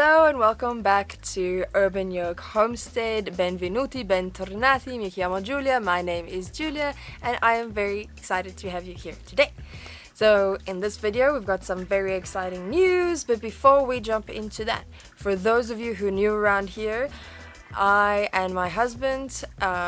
Hello and welcome back to Urban Yoke Homestead. Benvenuti, bentornati. Mi chiamo Giulia. My name is Giulia and I am very excited to have you here today. So in this video we've got some very exciting news, but before we jump into that, for those of you who are new around here, I and my husband,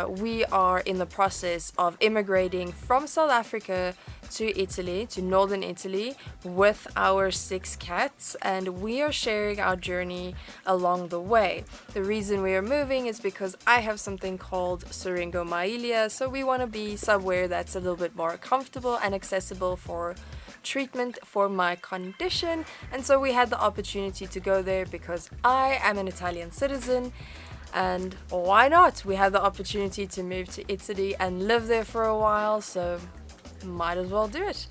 we are in the process of immigrating from South Africa to Italy, to northern Italy, with our 6 cats, and we are sharing our journey along the way. The reason we are moving is because I have something called Syringomyelia, so we want to be somewhere that's a little bit more comfortable and accessible for treatment for my condition. And so we had the opportunity to go there because I am an Italian citizen. And why not? We had the opportunity to move to Italy and live there for a while, so might as well do it.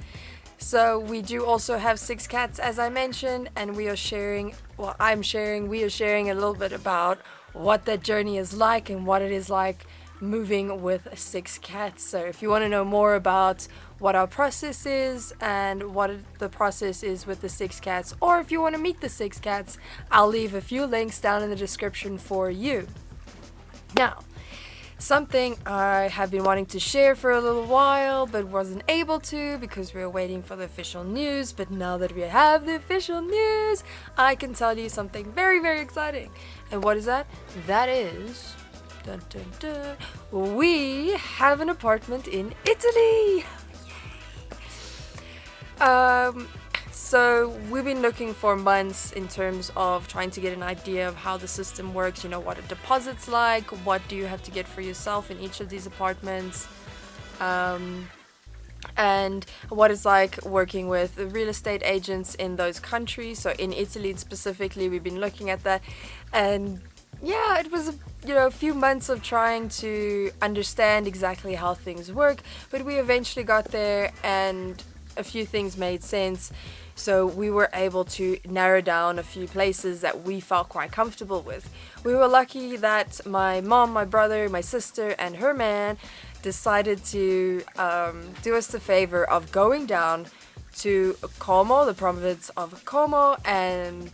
So we do also have 6 cats, as I mentioned, and we are sharing a little bit about what that journey is like and what it is like moving with 6 cats. So if you want to know more about what our process is and what the process is with the 6 cats, or if you want to meet the 6 cats, I'll leave a few links down in the description for you. Now, something I have been wanting to share for a little while but wasn't able to because we were waiting for the official news, but now that we have the official news, I can tell you something very, very exciting. And what is that? That is... Dun, dun, dun. We have an apartment in Italy! Yay! So we've been looking for months in terms of trying to get an idea of how the system works, you know, what a deposit's like, what do you have to get for yourself in each of these apartments, and what it's like working with the real estate agents in those countries. So in Italy specifically, we've been looking at that, and yeah, it was a few months of trying to understand exactly how things work, but we eventually got there and a few things made sense. So we were able to narrow down a few places that we felt quite comfortable with. We were lucky that my mom, my brother, my sister, and her man decided to do us the favor of going down to Como, the province of Como, and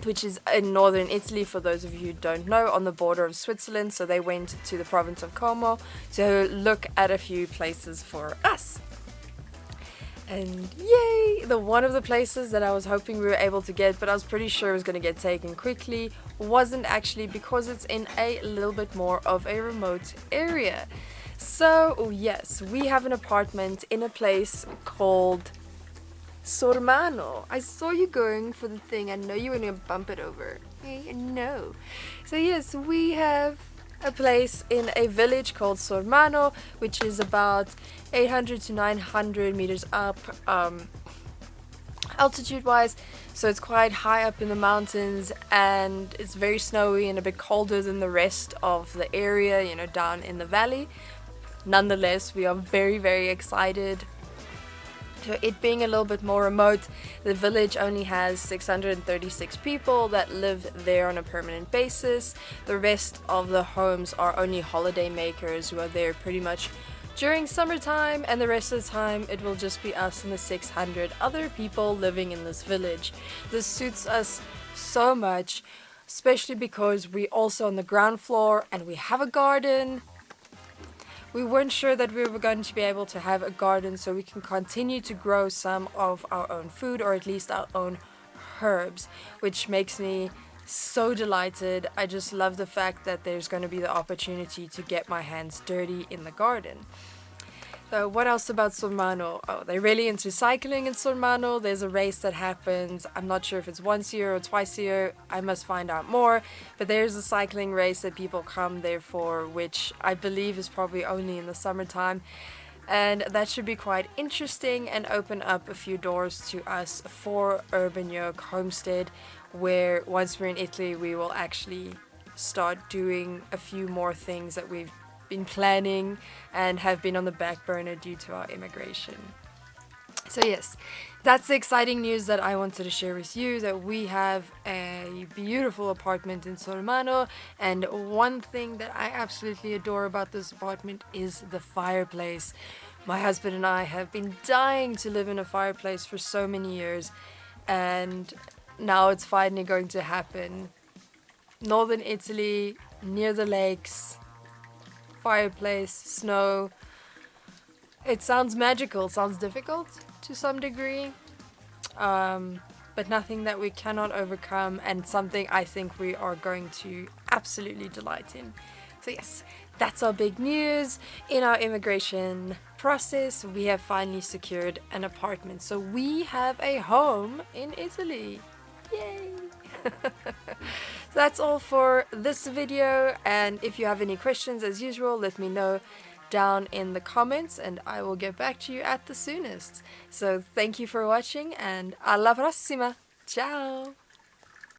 which is in northern Italy, for those of you who don't know, on the border of Switzerland. So they went to the province of Como to look at a few places for us. And yay! One of the places that I was hoping we were able to get, but I was pretty sure it was going to get taken quickly, wasn't actually, because it's in a little bit more of a remote area. So yes, we have an apartment in a place called Sormano. I saw you going for the thing. I know you were going to bump it over. Hey, no. So yes, we have a place in a village called Sormano, which is about 800 to 900 meters up altitude wise, so it's quite high up in the mountains, and it's very snowy and a bit colder than the rest of the area, you know, down in the valley. Nonetheless, we are very, very excited. So it being a little bit more remote, the village only has 636 people that live there on a permanent basis. The rest of the homes are only holiday makers who are there pretty much during summertime, and the rest of the time it will just be us and the 600 other people living in this village. This suits us so much, especially because we're also on the ground floor and we have a garden. We weren't sure that we were going to be able to have a garden so we can continue to grow some of our own food, or at least our own herbs, which makes me so delighted. I just love the fact that there's going to be the opportunity to get my hands dirty in the garden. So what else about Sormano? Oh, they're really into cycling in Sormano. There's a race that happens. I'm not sure if it's once a year or twice a year. I must find out more. But there's a cycling race that people come there for, which I believe is probably only in the summertime. And that should be quite interesting and open up a few doors to us for Urban Yoke Homestead, where once we're in Italy, we will actually start doing a few more things that we've been planning and have been on the back burner due to our immigration. So yes, that's the exciting news that I wanted to share with you, that we have a beautiful apartment in Sormano, and one thing that I absolutely adore about this apartment is the fireplace. My husband and I have been dying to live in a fireplace for so many years, and now it's finally going to happen. Northern Italy, near the lakes, fireplace, snow. It sounds magical, it sounds difficult to some degree, but nothing that we cannot overcome, and something I think we are going to absolutely delight in. So yes, that's our big news. In our immigration process, we have finally secured an apartment. So we have a home in Italy. Yay! So that's all for this video, and if you have any questions, as usual, let me know down in the comments and I will get back to you at the soonest. So thank you for watching and alla prossima! Ciao!